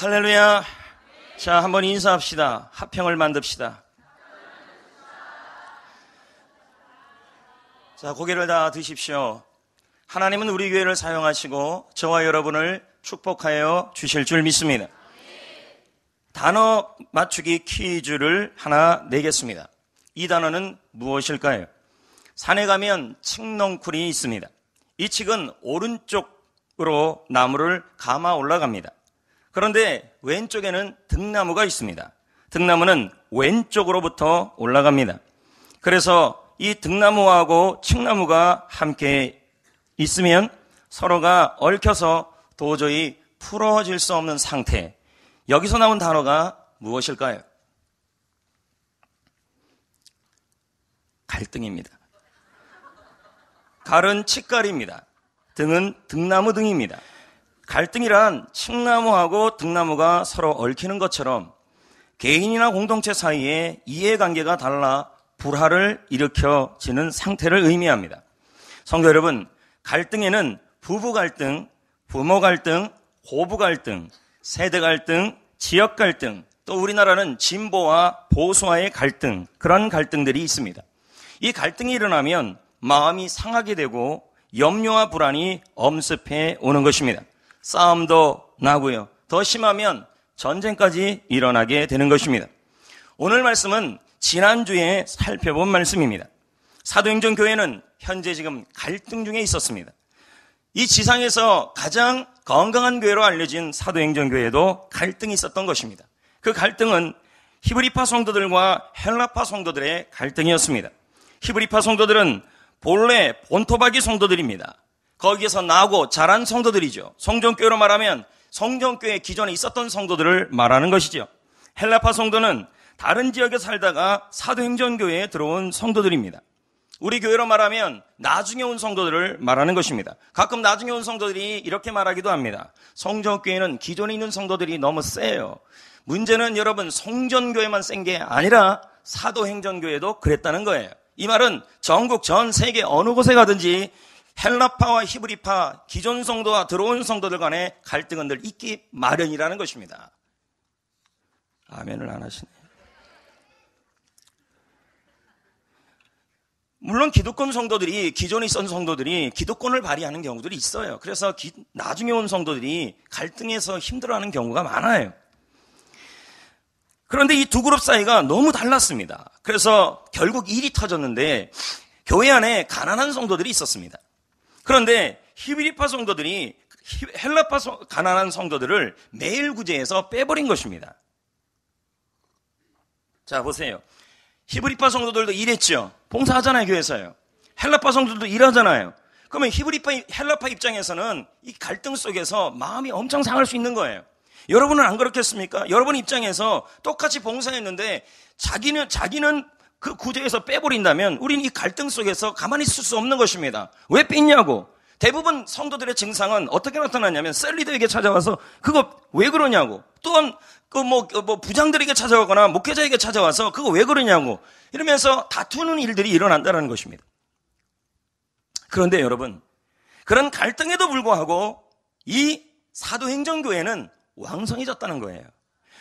할렐루야. 자, 한번 인사합시다. 화평을 만듭시다. 자, 고개를 다 드십시오. 하나님은 우리 교회를 사용하시고 저와 여러분을 축복하여 주실 줄 믿습니다. 단어 맞추기 퀴즈를 하나 내겠습니다. 이 단어는 무엇일까요? 산에 가면 칡넝쿨이 있습니다. 이 칡은 오른쪽으로 나무를 감아 올라갑니다. 그런데 왼쪽에는 등나무가 있습니다. 등나무는 왼쪽으로부터 올라갑니다. 그래서 이 등나무하고 칡나무가 함께 있으면 서로가 얽혀서 도저히 풀어질 수 없는 상태. 여기서 나온 단어가 무엇일까요? 갈등입니다. 갈은 칡갈입니다. 등은 등나무 등입니다. 갈등이란 칡나무하고 등나무가 서로 얽히는 것처럼 개인이나 공동체 사이에 이해관계가 달라 불화를 일으켜지는 상태를 의미합니다. 성도 여러분, 갈등에는 부부 갈등, 부모 갈등, 고부 갈등, 세대 갈등, 지역 갈등, 또 우리나라는 진보와 보수와의 갈등, 그런 갈등들이 있습니다. 이 갈등이 일어나면 마음이 상하게 되고 염려와 불안이 엄습해 오는 것입니다. 싸움도 나고요. 더 심하면 전쟁까지 일어나게 되는 것입니다. 오늘 말씀은 지난주에 살펴본 말씀입니다. 사도행전 교회는 현재 지금 갈등 중에 있었습니다. 이 지상에서 가장 건강한 교회로 알려진 사도행전 교회도 갈등이 있었던 것입니다. 그 갈등은 히브리파 성도들과 헬라파 성도들의 갈등이었습니다. 히브리파 성도들은 본래 본토박이 성도들입니다. 거기에서 나고 자란 성도들이죠. 성전교회로 말하면 성전교회 기존에 있었던 성도들을 말하는 것이죠. 헬라파 성도는 다른 지역에 살다가 사도행전교회에 들어온 성도들입니다. 우리 교회로 말하면 나중에 온 성도들을 말하는 것입니다. 가끔 나중에 온 성도들이 이렇게 말하기도 합니다. 성전교회는 기존에 있는 성도들이 너무 세요. 문제는 여러분 성전교회만 센 게 아니라 사도행전교회도 그랬다는 거예요. 이 말은 전국 전 세계 어느 곳에 가든지 헬라파와 히브리파 기존 성도와 들어온 성도들 간의 갈등은 늘 있기 마련이라는 것입니다. 아멘을 안 하시네. 물론 기득권 성도들이 기존에 있었던 성도들이 기득권을 발휘하는 경우들이 있어요. 그래서 나중에 온 성도들이 갈등해서 힘들어하는 경우가 많아요. 그런데 이 두 그룹 사이가 너무 달랐습니다. 그래서 결국 일이 터졌는데 교회 안에 가난한 성도들이 있었습니다. 그런데 히브리파 성도들이 헬라파 가난한 성도들을 매일 구제해서 빼버린 것입니다. 자, 보세요. 히브리파 성도들도 일했죠. 봉사하잖아요, 교회에서요. 헬라파 성도들도 일하잖아요. 그러면 헬라파 입장에서는 이 갈등 속에서 마음이 엄청 상할 수 있는 거예요. 여러분은 안 그렇겠습니까? 여러분 입장에서 똑같이 봉사했는데 자기는 그 구제에서 빼버린다면 우리는 이 갈등 속에서 가만히 있을 수 없는 것입니다. 왜 뺐냐고. 대부분 성도들의 증상은 어떻게 나타나냐면 셀리더에게 찾아와서 그거 왜 그러냐고. 또한 부장들에게 찾아오거나 목회자에게 찾아와서 그거 왜 그러냐고 이러면서 다투는 일들이 일어난다는 것입니다. 그런데 여러분, 그런 갈등에도 불구하고 이 사도행전교회는 왕성해졌다는 거예요.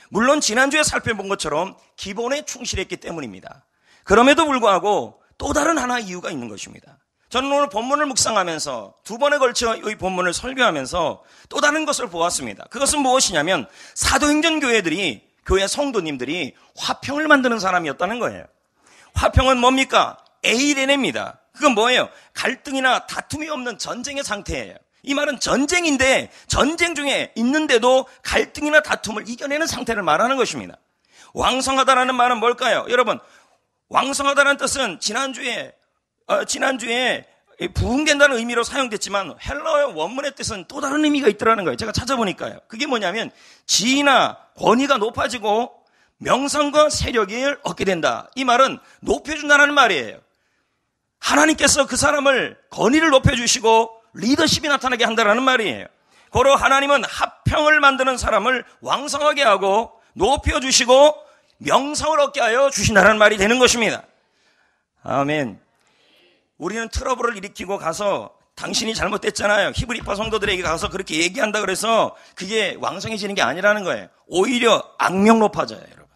물론 지난주에 살펴본 것처럼 기본에 충실했기 때문입니다. 그럼에도 불구하고 또 다른 하나의 이유가 있는 것입니다. 저는 오늘 본문을 묵상하면서 두 번에 걸쳐 이 본문을 설교하면서 또 다른 것을 보았습니다. 그것은 무엇이냐면 사도행전 교회 성도님들이 화평을 만드는 사람이었다는 거예요. 화평은 뭡니까? 에이레네입니다. 그건 뭐예요? 갈등이나 다툼이 없는 전쟁의 상태예요. 이 말은 전쟁인데 전쟁 중에 있는데도 갈등이나 다툼을 이겨내는 상태를 말하는 것입니다. 왕성하다라는 말은 뭘까요? 여러분, 왕성하다는 뜻은 지난주에 부흥된다는 의미로 사용됐지만 헬라어의 원문의 뜻은 또 다른 의미가 있더라는 거예요. 제가 찾아보니까요. 그게 뭐냐면 지위나 권위가 높아지고 명성과 세력을 얻게 된다. 이 말은 높여준다는 말이에요. 하나님께서 그 사람을 권위를 높여주시고 리더십이 나타나게 한다는 말이에요. 고로 하나님은 화평을 만드는 사람을 왕성하게 하고 높여주시고 명성을 얻게 하여 주신다는 말이 되는 것입니다. 아멘. 우리는 트러블을 일으키고 가서 당신이 잘못됐잖아요. 히브리파 성도들에게 가서 그렇게 얘기한다 그래서 그게 왕성해지는 게 아니라는 거예요. 오히려 악명 높아져요, 여러분.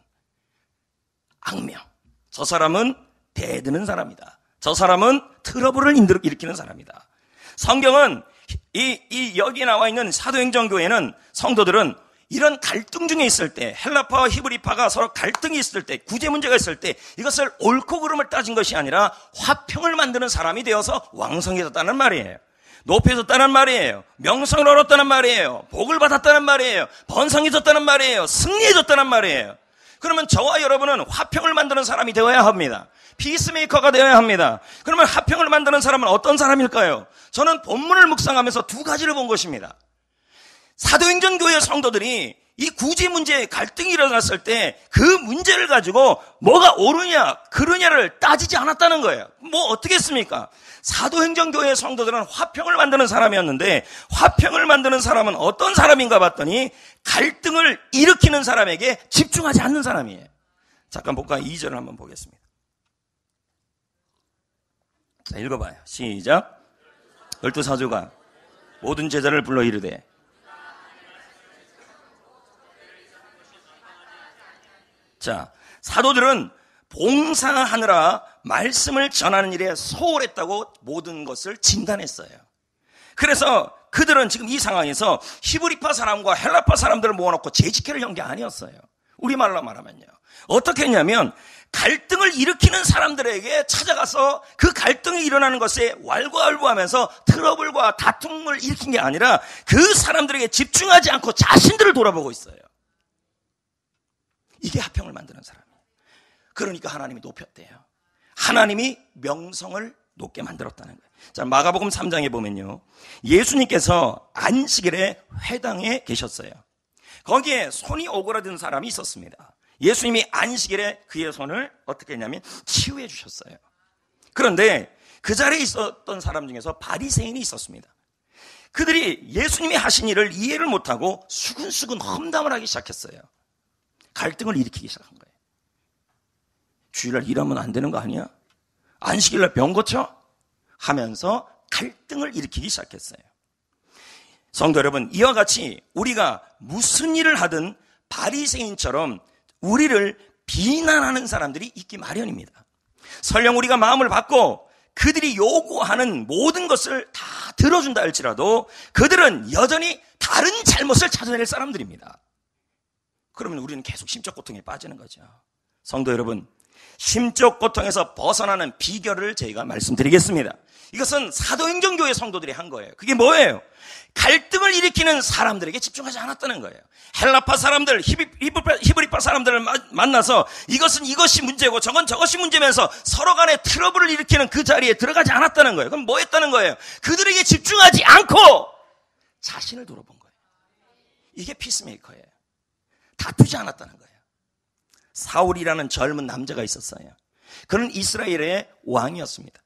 악명. 저 사람은 대드는 사람이다. 저 사람은 트러블을 일으키는 사람이다. 성경은 여기 나와 있는 사도행전교회는 성도들은 이런 갈등 중에 있을 때, 헬라파와 히브리파가 서로 갈등이 있을 때, 구제 문제가 있을 때 이것을 옳고 그름을 따진 것이 아니라 화평을 만드는 사람이 되어서 왕성해졌다는 말이에요. 높여졌다는 말이에요. 명성을 얻었다는 말이에요. 복을 받았다는 말이에요. 번성해졌다는 말이에요. 승리해졌다는 말이에요. 그러면 저와 여러분은 화평을 만드는 사람이 되어야 합니다. 피스메이커가 되어야 합니다. 그러면 화평을 만드는 사람은 어떤 사람일까요? 저는 본문을 묵상하면서 두 가지를 본 것입니다. 사도행전 교회 성도들이 이 구제 문제에 갈등이 일어났을 때 그 문제를 가지고 뭐가 옳으냐 그르냐를 따지지 않았다는 거예요. 뭐 어떻게 했습니까? 사도행전 교회 성도들은 화평을 만드는 사람이었는데, 화평을 만드는 사람은 어떤 사람인가 봤더니 갈등을 일으키는 사람에게 집중하지 않는 사람이에요. 잠깐 볼까요? 2절을 한번 보겠습니다. 자, 읽어봐요. 시작. 12사도가 모든 제자를 불러 이르되, 자, 사도들은 봉사하느라 말씀을 전하는 일에 소홀했다고 모든 것을 진단했어요. 그래서 그들은 지금 이 상황에서 히브리파 사람과 헬라파 사람들을 모아놓고 재직회를 연 게 아니었어요. 우리말로 말하면요. 어떻게 했냐면 갈등을 일으키는 사람들에게 찾아가서 그 갈등이 일어나는 것에 왈가왈부하면서 트러블과 다툼을 일으킨 게 아니라 그 사람들에게 집중하지 않고 자신들을 돌아보고 있어요. 이게 화평을 만드는 사람이에요. 그러니까 하나님이 높였대요. 하나님이 명성을 높게 만들었다는 거예요. 자, 마가복음 3장에 보면요, 예수님께서 안식일에 회당에 계셨어요. 거기에 손이 오그라든 사람이 있었습니다. 예수님이 안식일에 그의 손을 어떻게 했냐면 치유해 주셨어요. 그런데 그 자리에 있었던 사람 중에서 바리새인이 있었습니다. 그들이 예수님이 하신 일을 이해를 못하고 수근수근 험담을 하기 시작했어요. 갈등을 일으키기 시작한 거예요. 주일날 일하면 안 되는 거 아니야? 안식일날 병 고쳐? 하면서 갈등을 일으키기 시작했어요. 성도 여러분, 이와 같이 우리가 무슨 일을 하든 바리새인처럼 우리를 비난하는 사람들이 있기 마련입니다. 설령 우리가 마음을 받고 그들이 요구하는 모든 것을 다 들어준다 할지라도 그들은 여전히 다른 잘못을 찾아낼 사람들입니다. 그러면 우리는 계속 심적 고통에 빠지는 거죠. 성도 여러분, 심적 고통에서 벗어나는 비결을 저희가 말씀드리겠습니다. 이것은 사도행전교회 성도들이 한 거예요. 그게 뭐예요? 갈등을 일으키는 사람들에게 집중하지 않았다는 거예요. 헬라파 사람들, 히브리파 사람들을 만나서 이것이 문제고 저것이 문제면서 서로 간에 트러블을 일으키는 그 자리에 들어가지 않았다는 거예요. 그럼 뭐 했다는 거예요? 그들에게 집중하지 않고 자신을 돌아본 거예요. 이게 피스메이커예요. 다투지 않았다는 거예요. 사울이라는 젊은 남자가 있었어요. 그는 이스라엘의 왕이었습니다.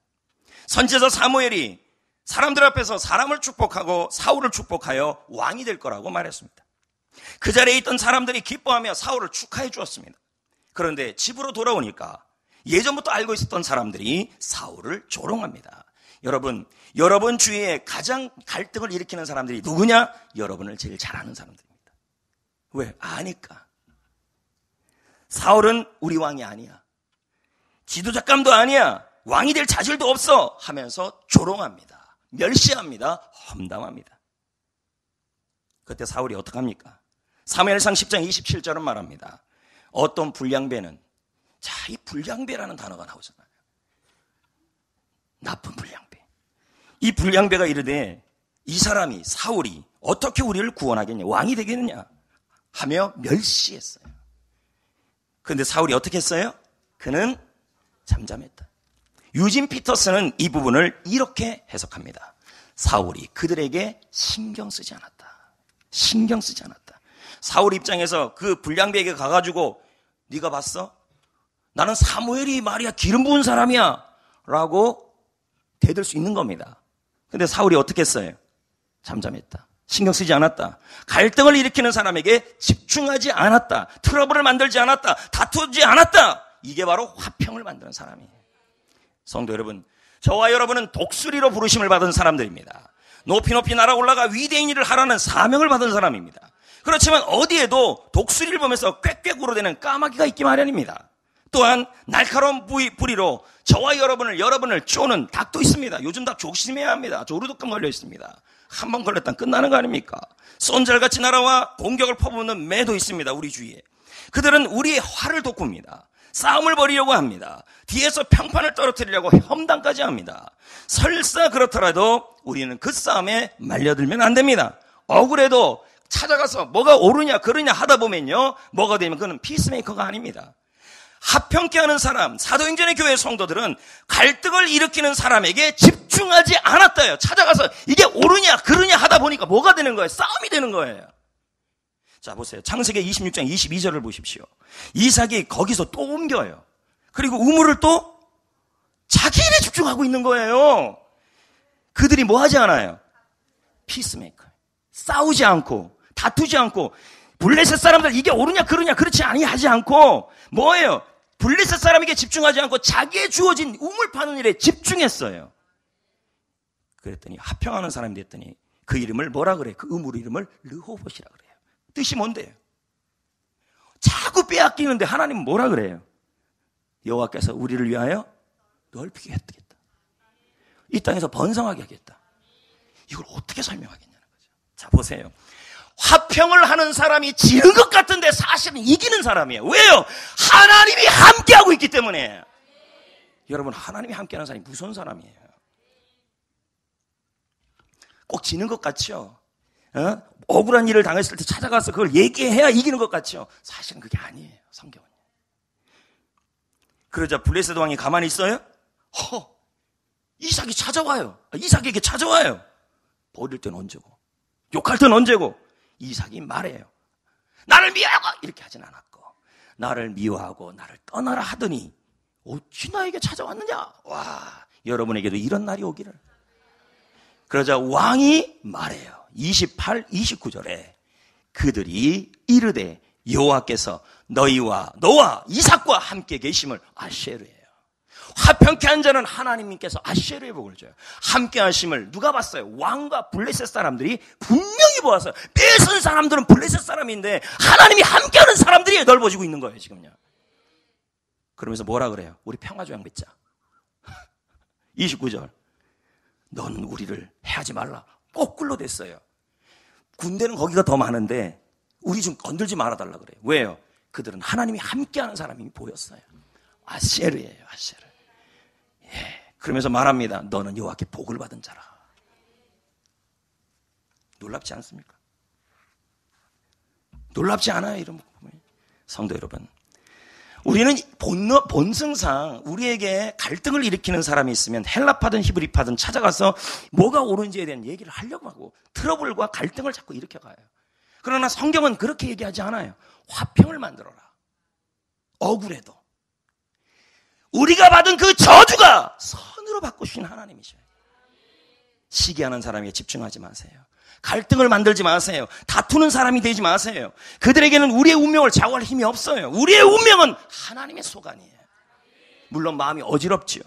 선지자 사무엘이 사람들 앞에서 사람을 축복하고 사울을 축복하여 왕이 될 거라고 말했습니다. 그 자리에 있던 사람들이 기뻐하며 사울을 축하해 주었습니다. 그런데 집으로 돌아오니까 예전부터 알고 있었던 사람들이 사울을 조롱합니다. 여러분 주위에 가장 갈등을 일으키는 사람들이 누구냐? 여러분을 제일 잘 아는 사람들입니다. 왜? 아니까. 사울은 우리 왕이 아니야. 지도자감도 아니야. 왕이 될 자질도 없어 하면서 조롱합니다. 멸시합니다. 험담합니다. 그때 사울이 어떡합니까? 사무엘상 10장 27절은 말합니다. 어떤 불량배는, 자, 이 불량배라는 단어가 나오잖아요. 나쁜 불량배. 이 불량배가 이르되 이 사람이 사울이 어떻게 우리를 구원하겠냐, 왕이 되겠느냐 하며 멸시했어요. 그런데 사울이 어떻게 했어요? 그는 잠잠했다. 유진 피터슨은 이 부분을 이렇게 해석합니다. 사울이 그들에게 신경 쓰지 않았다. 신경 쓰지 않았다. 사울 입장에서 그 불량배에게 가가지고 네가 봤어? 나는 사무엘이 말이야 기름 부은 사람이야 라고 대들 수 있는 겁니다. 근데 사울이 어떻게 했어요? 잠잠했다. 신경 쓰지 않았다. 갈등을 일으키는 사람에게 집중하지 않았다. 트러블을 만들지 않았다. 다투지 않았다. 이게 바로 화평을 만드는 사람이에요. 성도 여러분, 저와 여러분은 독수리로 부르심을 받은 사람들입니다. 높이 높이 날아 올라가 위대한 일을 하라는 사명을 받은 사람입니다. 그렇지만 어디에도 독수리를 보면서 꽥꽥 울어대는 까마귀가 있기 마련입니다. 또한 날카로운 부리로 저와 여러분을 쪼는 닭도 있습니다. 요즘 닭 조심해야 합니다. 조류독감 걸려 있습니다. 한 번 걸렸다면 끝나는 거 아닙니까? 쏜잘같이 날아와 공격을 퍼붓는 매도 있습니다. 우리 주위에. 그들은 우리의 화를 돋굽니다. 싸움을 벌이려고 합니다. 뒤에서 평판을 떨어뜨리려고 험담까지 합니다. 설사 그렇더라도 우리는 그 싸움에 말려들면 안 됩니다. 억울해도 찾아가서 뭐가 옳으냐 그르냐 하다 보면요, 뭐가 되면 그는 피스메이커가 아닙니다. 합평케 하는 사람, 사도행전의 교회 성도들은 갈등을 일으키는 사람에게 집중하지 않았다요. 찾아가서 이게 옳으냐 그르냐 하다 보니까 뭐가 되는 거예요? 싸움이 되는 거예요. 자, 보세요. 창세기 26장 22절을 보십시오. 이삭이 거기서 또 옮겨요. 그리고 우물을 또 자기 일에 집중하고 있는 거예요. 그들이 뭐 하지 않아요? 피스메이커. 싸우지 않고 다투지 않고 블레셋 사람들 이게 옳으냐 그르냐 그렇지 아니하지 않고 뭐예요? 블레셋 사람에게 집중하지 않고 자기의 주어진 우물 파는 일에 집중했어요. 그랬더니 합평하는 사람이 됐더니 그 이름을 뭐라 그래요? 그 우물 이름을 르호봇이라 그래요. 뜻이 뭔데요? 자꾸 빼앗기는데 하나님은 뭐라 그래요? 여호와께서 우리를 위하여 넓히게 했겠다. 이 땅에서 번성하게 하겠다. 이걸 어떻게 설명하겠냐는 거죠. 자, 보세요. 화평을 하는 사람이 지는 것 같은데 사실은 이기는 사람이에요. 왜요? 하나님이 함께하고 있기 때문에. 여러분, 하나님이 함께하는 사람이 무서운 사람이에요. 꼭 지는 것 같죠? 억울한 일을 당했을 때 찾아가서 그걸 얘기해야 이기는 것 같죠? 사실은 그게 아니에요. 성경은. 그러자 블레셋 왕이 가만히 있어요? 이삭이 찾아와요. 이삭에게 찾아와요. 버릴 땐 언제고 욕할 땐 언제고. 이삭이 말해요. 나를 미워하고 이렇게 하진 않았고 나를 미워하고 나를 떠나라 하더니 어찌 나에게 찾아왔느냐. 와, 여러분에게도 이런 날이 오기를. 그러자 왕이 말해요. 28, 29절에 그들이 이르되 여호와께서 너와 이삭과 함께 계심을 아쉐르예요. 화평케 한 자는 하나님께서 아쉐르의 복을 줘요. 함께 하심을 누가 봤어요? 왕과 블레셋 사람들이 분명히 보았어요. 뺏은 사람들은 블레셋 사람인데 하나님이 함께하는 사람들이 넓어지고 있는 거예요 지금요. 그러면서 뭐라 그래요? 우리 평화조약 맺자. 29절 넌 우리를 해하지 말라. 거꾸로 됐어요. 군대는 거기가 더 많은데 우리 좀 건들지 말아달라 그래요. 왜요? 그들은 하나님이 함께하는 사람이 보였어요. 아쉐르예요. 아쉐르. 예, 그러면서 말합니다. 너는 여호와께 복을 받은 자라. 놀랍지 않습니까? 놀랍지 않아요? 이런 부분이. 성도 여러분, 우리는 본성상 우리에게 갈등을 일으키는 사람이 있으면 헬라파든 히브리파든 찾아가서 뭐가 옳은지에 대한 얘기를 하려고 하고 트러블과 갈등을 자꾸 일으켜가요. 그러나 성경은 그렇게 얘기하지 않아요. 화평을 만들어라. 억울해도 우리가 받은 그 저주가 선으로 바꾸신 하나님이셔요. 시기하는 사람에게 집중하지 마세요. 갈등을 만들지 마세요. 다투는 사람이 되지 마세요. 그들에게는 우리의 운명을 좌우할 힘이 없어요. 우리의 운명은 하나님의 소관이에요. 물론 마음이 어지럽지요.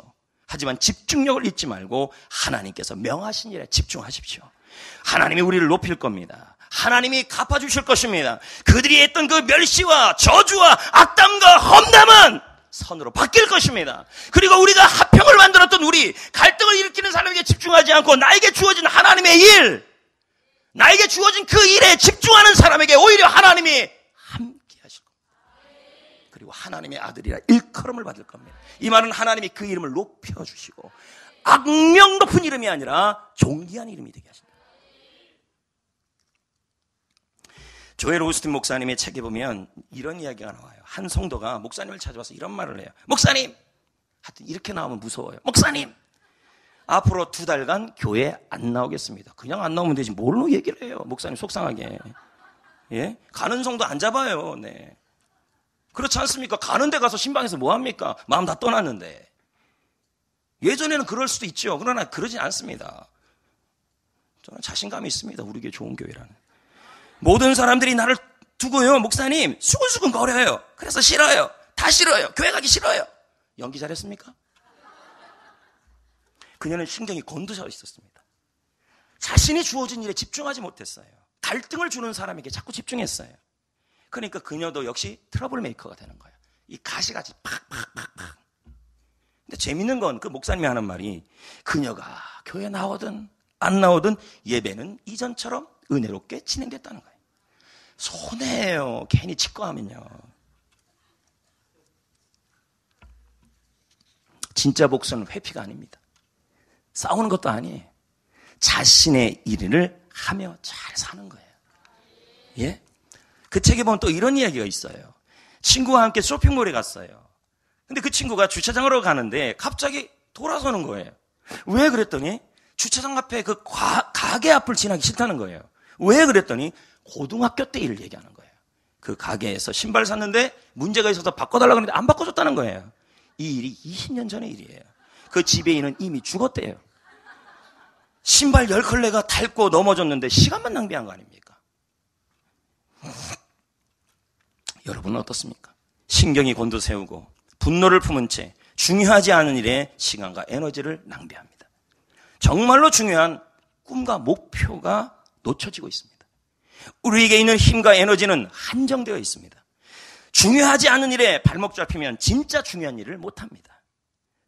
하지만 집중력을 잊지 말고 하나님께서 명하신 일에 집중하십시오. 하나님이 우리를 높일 겁니다. 하나님이 갚아주실 것입니다. 그들이 했던 그 멸시와 저주와 악담과 험담은 선으로 바뀔 것입니다. 그리고 우리가 화평을 만들었던 우리 갈등을 일으키는 사람에게 집중하지 않고 나에게 주어진 하나님의 일, 나에게 주어진 그 일에 집중하는 사람에게 오히려 하나님이 함께 하실 겁니다. 그리고 하나님의 아들이라 일컬음을 받을 겁니다. 이 말은 하나님이 그 이름을 높여주시고 악명 높은 이름이 아니라 존귀한 이름이 되게 하신다. 조엘 오스틴 목사님의 책에 보면 이런 이야기가 나와요. 한 성도가 목사님을 찾아와서 이런 말을 해요. 목사님! 하여튼 이렇게 나오면 무서워요. 목사님! 앞으로 2달간 교회 안 나오겠습니다. 그냥 안 나오면 되지 뭘로 얘기를 해요. 목사님 속상하게. 예? 가는 성도 안 잡아요. 네. 그렇지 않습니까? 가는 데 가서 신방에서 뭐 합니까? 마음 다 떠났는데. 예전에는 그럴 수도 있죠. 그러나 그러지 않습니다. 저는 자신감이 있습니다. 우리 교회 좋은 교회라는. 모든 사람들이 나를 두고요. 목사님 수근수근 거려요. 그래서 싫어요. 다 싫어요. 교회 가기 싫어요. 연기 잘했습니까? 그녀는 신경이 곤두서 있었습니다. 자신이 주어진 일에 집중하지 못했어요. 갈등을 주는 사람에게 자꾸 집중했어요. 그러니까 그녀도 역시 트러블 메이커가 되는 거예요. 이 가시같이 팍팍팍팍. 근데 재밌는 건 그 목사님이 하는 말이 그녀가 교회 나오든 안 나오든 예배는 이전처럼 은혜롭게 진행됐다는 거예요. 손해예요. 괜히 직거하면요. 진짜 복수는 회피가 아닙니다. 싸우는 것도 아니에요. 자신의 일을 하며 잘 사는 거예요. 예? 그 책에 보면 또 이런 이야기가 있어요. 친구와 함께 쇼핑몰에 갔어요. 근데 그 친구가 주차장으로 가는데 갑자기 돌아서는 거예요. 왜 그랬더니 주차장 앞에 그 가게 앞을 지나기 싫다는 거예요. 왜 그랬더니 고등학교 때 일을 얘기하는 거예요. 그 가게에서 신발 샀는데 문제가 있어서 바꿔달라고 하는데 안 바꿔줬다는 거예요. 이 일이 20년 전의 일이에요. 그 지배인은 이미 죽었대요. 신발 10컬레가 닳고 넘어졌는데 시간만 낭비한 거 아닙니까? 여러분은 어떻습니까? 신경이 곤두세우고 분노를 품은 채 중요하지 않은 일에 시간과 에너지를 낭비합니다. 정말로 중요한 꿈과 목표가 놓쳐지고 있습니다. 우리에게 있는 힘과 에너지는 한정되어 있습니다. 중요하지 않은 일에 발목 잡히면 진짜 중요한 일을 못합니다.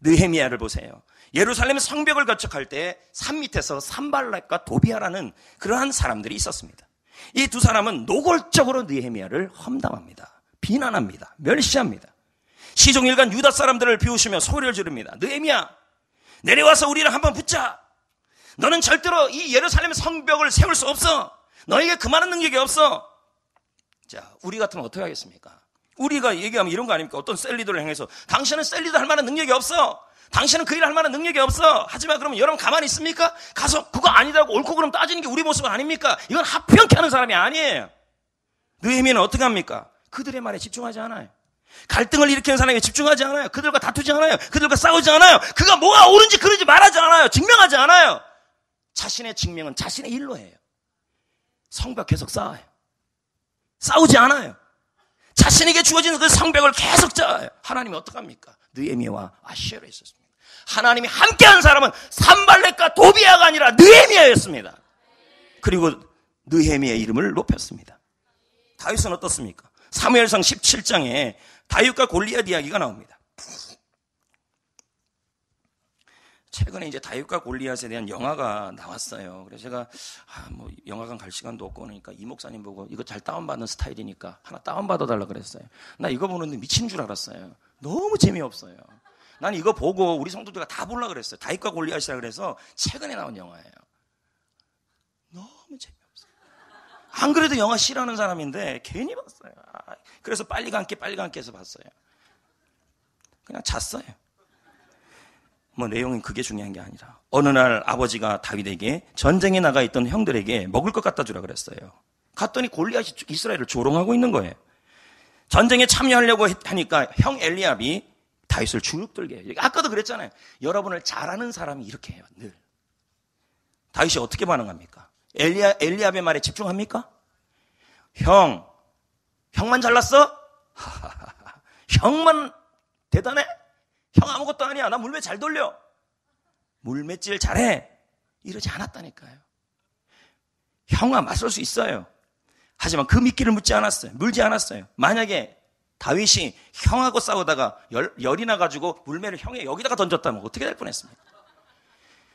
느헤미야를 보세요. 예루살렘 성벽을 건축할 때 산 밑에서 산발락과 도비아라는 그러한 사람들이 있었습니다. 이 두 사람은 노골적으로 느헤미야를 험담합니다. 비난합니다. 멸시합니다. 시종일관 유다 사람들을 비우시며 소리를 지릅니다. 느헤미야, 내려와서 우리랑 한번 붙자. 너는 절대로 이 예루살렘 성벽을 세울 수 없어. 너에게 그만한 능력이 없어. 자, 우리 같으면 어떻게 하겠습니까? 우리가 얘기하면 이런 거 아닙니까? 어떤 셀리더를 향해서 당신은 셀리더 할 만한 능력이 없어. 당신은 그 일을 할 만한 능력이 없어. 하지만 그러면 여러분 가만히 있습니까? 가서 그거 아니라고 옳고 그름 따지는 게 우리 모습 아닙니까? 이건 합평케 하는 사람이 아니에요. 느헤미야는 어떻게 합니까? 그들의 말에 집중하지 않아요. 갈등을 일으키는 사람에게 집중하지 않아요. 그들과 다투지 않아요. 그들과 싸우지 않아요. 그가 뭐가 옳은지 그러지 말하지 않아요. 증명하지 않아요. 자신의 증명은 자신의 일로 해요. 성벽 계속 쌓아요. 싸우지 않아요. 자신에게 주어진 그 성벽을 계속 쌓아요. 하나님이 어떡합니까? 느헤미야와 아시에로 있었습니다. 하나님이 함께한 사람은 산발렛과 도비아가 아니라 느헤미야였습니다. 그리고 느헤미야의 이름을 높였습니다. 다윗은 어떻습니까? 사무엘상 17장에 다윗과 골리앗 이야기가 나옵니다. 최근에 이제 다윗과 골리앗에 대한 영화가 나왔어요. 그래서 제가 영화관 갈 시간도 없고 그러니까 이 목사님 보고 이거 잘 다운받는 스타일이니까 하나 다운받아 달라 그랬어요. 나 이거 보는데 미친 줄 알았어요. 너무 재미없어요. 난 이거 보고 우리 성도들과 다 보려고 그랬어요. 다윗과 골리앗이라 그래서 최근에 나온 영화예요. 너무 재미없어요. 안 그래도 영화 싫어하는 사람인데 괜히 봤어요. 그래서 빨리 감기 해서 봤어요. 그냥 잤어요. 내용은 그게 중요한 게 아니라 어느 날 아버지가 다윗에게 전쟁에 나가 있던 형들에게 먹을 것 갖다 주라 그랬어요. 갔더니 골리앗이 이스라엘을 조롱하고 있는 거예요. 전쟁에 참여하려고 하니까 형 엘리압이 다윗을 주눅들게 해요. 아까도 그랬잖아요. 여러분을 잘하는 사람이 이렇게 해요. 늘. 다윗이 어떻게 반응합니까? 엘리압의 말에 집중합니까? 형만 잘났어? 형만 대단해? 형 아무것도 아니야. 나 물매 잘 돌려. 물맷질 잘해. 이러지 않았다니까요. 형아 맞설 수 있어요. 하지만 그 미끼를 물지 않았어요. 만약에 다윗이 형하고 싸우다가 열이 나가지고 물매를 형의 여기다가 던졌다면 어떻게 될 뻔했습니까?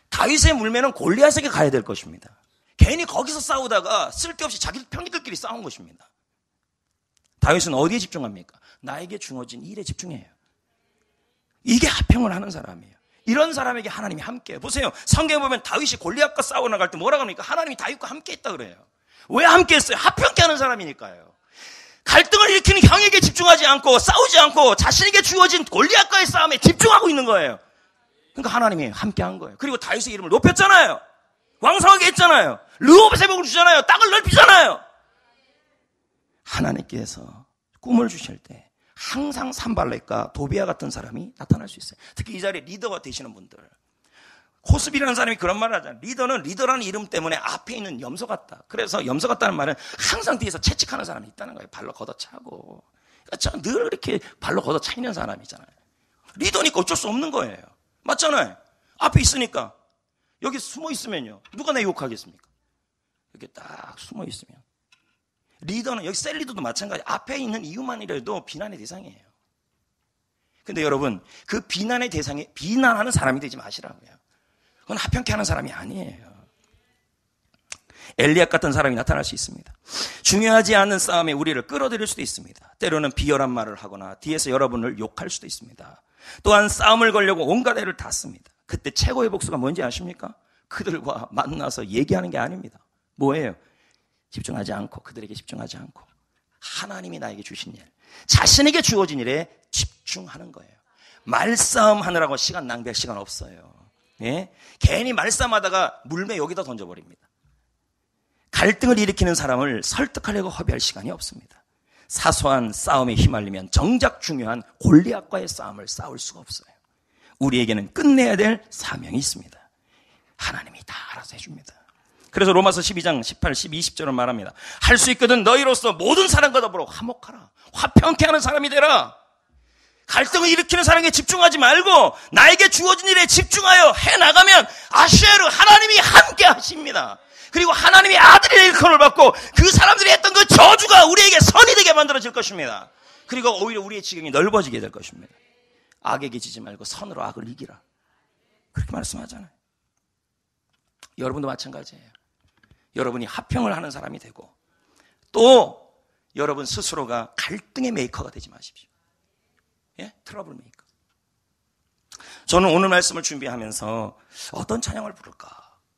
다윗의 물매는 골리앗에게 가야 될 것입니다. 괜히 거기서 싸우다가 쓸데없이 자기 형제들끼리 싸운 것입니다. 다윗은 어디에 집중합니까? 나에게 주어진 일에 집중해요. 이게 합평을 하는 사람이에요. 이런 사람에게 하나님이 함께해요. 보세요. 성경에 보면 다윗이 골리앗과 싸워 나갈 때 뭐라고 합니까? 하나님이 다윗과 함께 했다 그래요. 왜 함께 했어요? 합평케 하는 사람이니까요. 갈등을 일으키는 형에게 집중하지 않고 싸우지 않고 자신에게 주어진 골리앗과의 싸움에 집중하고 있는 거예요. 그러니까 하나님이 함께 한 거예요. 그리고 다윗의 이름을 높였잖아요. 왕성하게 했잖아요. 르호봇의 복을 주잖아요. 땅을 넓히잖아요. 하나님께서 꿈을 주실 때 항상 산발렛과 도비아 같은 사람이 나타날 수 있어요. 특히 이 자리에 리더가 되시는 분들. 호습이라는 사람이 그런 말을 하잖아요. 리더는 리더라는 이름 때문에 앞에 있는 염소 같다. 그래서 염소 같다는 말은 항상 뒤에서 채찍하는 사람이 있다는 거예요. 발로 걷어차고. 그러니까 늘 이렇게 발로 걷어차이는 사람이잖아요. 리더니까 어쩔 수 없는 거예요. 맞잖아요. 앞에 있으니까. 여기 숨어 있으면요, 누가 내 욕하겠습니까? 이렇게 딱 숨어 있으면. 리더는, 여기 셀 리더도 마찬가지. 앞에 있는 이유만이라도 비난의 대상이에요. 근데 여러분, 그 비난의 대상에 비난하는 사람이 되지 마시라고요. 그건 하평케 하는 사람이 아니에요. 엘리압 같은 사람이 나타날 수 있습니다. 중요하지 않은 싸움에 우리를 끌어들일 수도 있습니다. 때로는 비열한 말을 하거나 뒤에서 여러분을 욕할 수도 있습니다. 또한 싸움을 걸려고 온갖 애를 다 씁니다. 그때 최고의 복수가 뭔지 아십니까? 그들과 만나서 얘기하는 게 아닙니다. 뭐예요? 집중하지 않고, 그들에게 집중하지 않고 하나님이 나에게 주신 일, 자신에게 주어진 일에 집중하는 거예요. 말싸움 하느라고 시간 낭비할 시간 없어요. 예? 괜히 말싸움하다가 물매 여기다 던져버립니다. 갈등을 일으키는 사람을 설득하려고 허비할 시간이 없습니다. 사소한 싸움에 휘말리면 정작 중요한 골리앗과의 싸움을 싸울 수가 없어요. 우리에게는 끝내야 될 사명이 있습니다. 하나님이 다 알아서 해줍니다. 그래서 로마서 12장 18, 12, 20절은 말합니다. 할 수 있거든 너희로서 모든 사람과 더불어 화목하라. 화평케 하는 사람이 되라. 갈등을 일으키는 사람에게 집중하지 말고 나에게 주어진 일에 집중하여 해나가면 아쉐르 하나님이 함께 하십니다. 그리고 하나님이 아들의 일컬음을 받고 그 사람들이 했던 그 저주가 우리에게 선이 되게 만들어질 것입니다. 그리고 오히려 우리의 지경이 넓어지게 될 것입니다. 악에게 지지 말고 선으로 악을 이기라. 그렇게 말씀하잖아요. 여러분도 마찬가지예요. 여러분이 화평을 하는 사람이 되고 또 여러분 스스로가 갈등의 메이커가 되지 마십시오. 예? 트러블 메이커. 저는 오늘 말씀을 준비하면서 어떤 찬양을 부를까?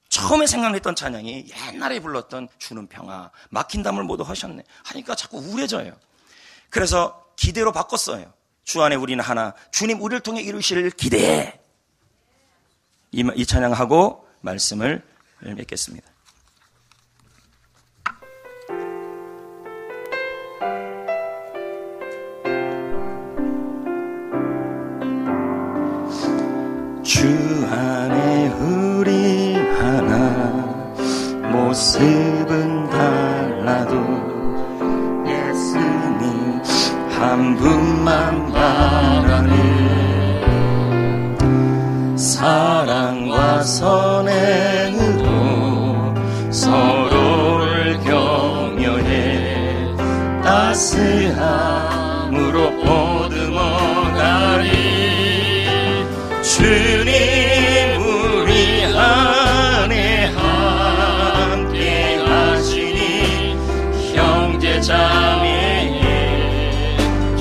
처음에 생각했던 찬양이 옛날에 불렀던 주는 평화, 막힌 담을 모두 하셨네 하니까 자꾸 우울해져요. 그래서 기대로 바꿨어요. 주 안에 우리는 하나, 주님 우리를 통해 이루실 기대해. 이 찬양하고 말씀을 맺겠습니다. 주 안에 우리 하나, 모습은 달라도 예수님 한 분만 바라는 사랑과 선행으로 서로를 격려해 따스함으로 보듬어가리. 주님 우리 안에 함께 하시니 형제자매의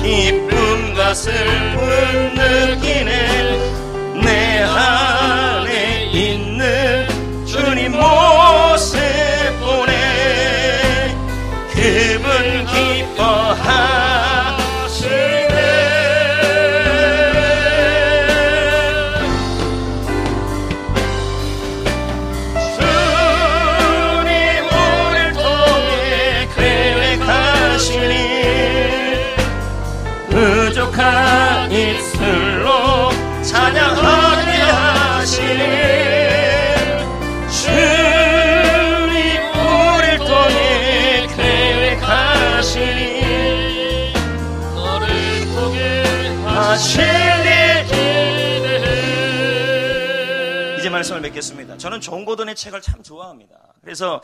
기쁨과 슬픔 느끼네. 내 안에 있는 주님 모습 보내. 그분 기뻐하시네. 부족한 입술로 찬양하게 하시니 주님 우리를 통해 계획하시니 너를 통해 하실 일 기대해. 이제 말씀을 맺겠습니다. 저는 존 고든의 책을 참 좋아합니다. 그래서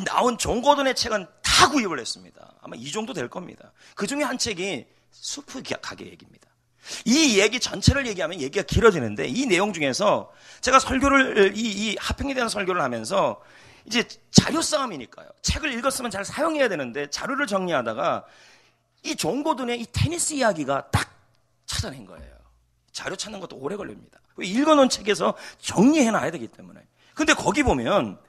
나온 존 고든의 책은 다 구입을 했습니다. 아마 이 정도 될 겁니다. 그 중에 한 책이 수프 가게 얘기입니다. 이 얘기 전체를 얘기하면 얘기가 길어지는데 이 내용 중에서 제가 설교를 이 화평에 대한 설교를 하면서 이제 자료 싸움이니까요. 책을 읽었으면 잘 사용해야 되는데 자료를 정리하다가 이 존 고든의 이 테니스 이야기가 딱 찾아낸 거예요. 자료 찾는 것도 오래 걸립니다. 읽어놓은 책에서 정리해놔야 되기 때문에. 근데 거기 보면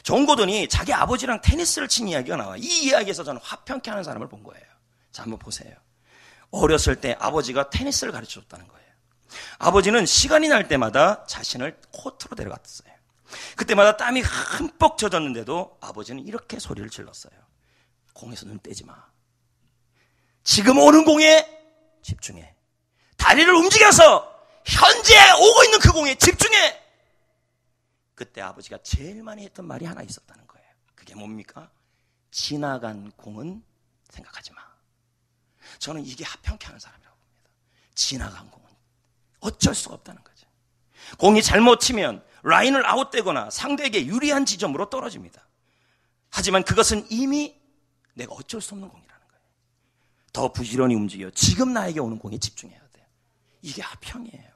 존 고든이 자기 아버지랑 테니스를 친 이야기가 나와요. 이 이야기에서 저는 화평케 하는 사람을 본 거예요. 자, 한번 보세요. 어렸을 때 아버지가 테니스를 가르쳐줬다는 거예요. 아버지는 시간이 날 때마다 자신을 코트로 데려갔어요. 그때마다 땀이 흠뻑 젖었는데도 아버지는 이렇게 소리를 질렀어요. 공에서 눈 떼지 마. 지금 오는 공에 집중해. 다리를 움직여서 현재 오고 있는 그 공에 집중해. 그때 아버지가 제일 많이 했던 말이 하나 있었다는 거예요. 그게 뭡니까? 지나간 공은 생각하지 마. 저는 이게 화평케 하는 사람이라고 봅니다. 지나간 공은 어쩔 수가 없다는 거죠. 공이 잘못 치면 라인을 아웃되거나 상대에게 유리한 지점으로 떨어집니다. 하지만 그것은 이미 내가 어쩔 수 없는 공이라는 거예요. 더 부지런히 움직여 지금 나에게 오는 공에 집중해야 돼요. 이게 화평이에요.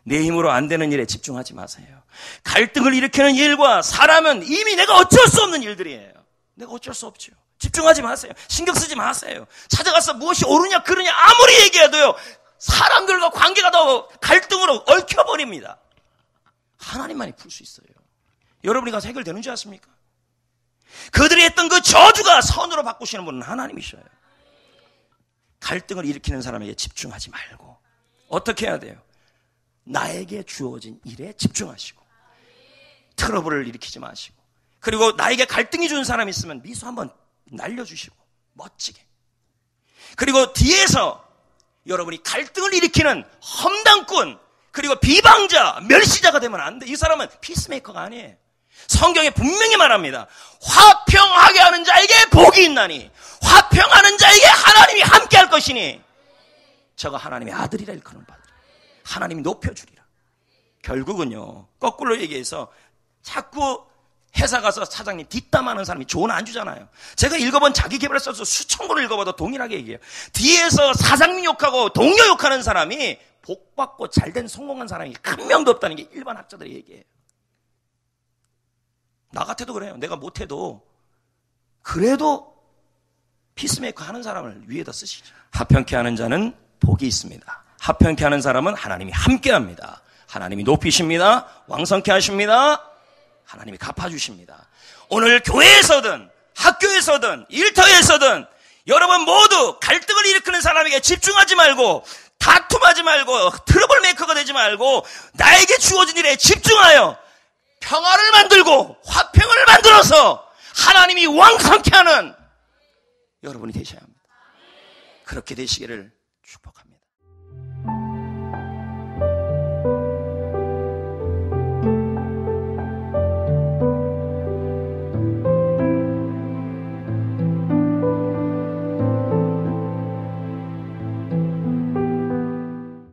내 힘으로 안 되는 일에 집중하지 마세요. 갈등을 일으키는 일과 사람은 이미 내가 어쩔 수 없는 일들이에요. 내가 어쩔 수 없죠. 집중하지 마세요. 신경 쓰지 마세요. 찾아가서 무엇이 옳으냐 그르냐 아무리 얘기해도요, 사람들과 관계가 더 갈등으로 얽혀버립니다. 하나님만이 풀 수 있어요. 여러분이 가서 해결되는 줄 아십니까? 그들이 했던 그 저주가 선으로 바꾸시는 분은 하나님이셔요. 갈등을 일으키는 사람에게 집중하지 말고 어떻게 해야 돼요? 나에게 주어진 일에 집중하시고 트러블을 일으키지 마시고, 그리고 나에게 갈등이 주는 사람이 있으면 미소 한번 날려주시고 멋지게, 그리고 뒤에서 여러분이 갈등을 일으키는 험담꾼 그리고 비방자, 멸시자가 되면 안 돼. 이 사람은 피스메이커가 아니에요. 성경에 분명히 말합니다. 화평하게 하는 자에게 복이 있나니 화평하는 자에게 하나님이 함께할 것이니 저가 하나님의 아들이라 일컬음을 받으리라. 하나님이 높여주리라. 결국은요, 거꾸로 얘기해서 자꾸 회사 가서 사장님 뒷담하는 사람이 좋은 안 주잖아요. 제가 읽어본 자기계발서서 수천 권을 읽어봐도 동일하게 얘기해요. 뒤에서 사장님 욕하고 동료 욕하는 사람이 복받고 잘된 성공한 사람이 한 명도 없다는 게 일반 학자들의 얘기예요. 나 같아도 그래요. 내가 못해도 그래도 피스메이커 하는 사람을 위에다 쓰시죠. 화평케 하는 자는 복이 있습니다. 화평케 하는 사람은 하나님이 함께합니다. 하나님이 높이십니다. 왕성케 하십니다. 하나님이 갚아주십니다. 오늘 교회에서든 학교에서든 일터에서든 여러분 모두 갈등을 일으키는 사람에게 집중하지 말고 다툼하지 말고 트러블 메이커가 되지 말고 나에게 주어진 일에 집중하여 평화를 만들고 화평을 만들어서 하나님이 왕성케 하는 여러분이 되셔야 합니다. 그렇게 되시기를 축복합니다.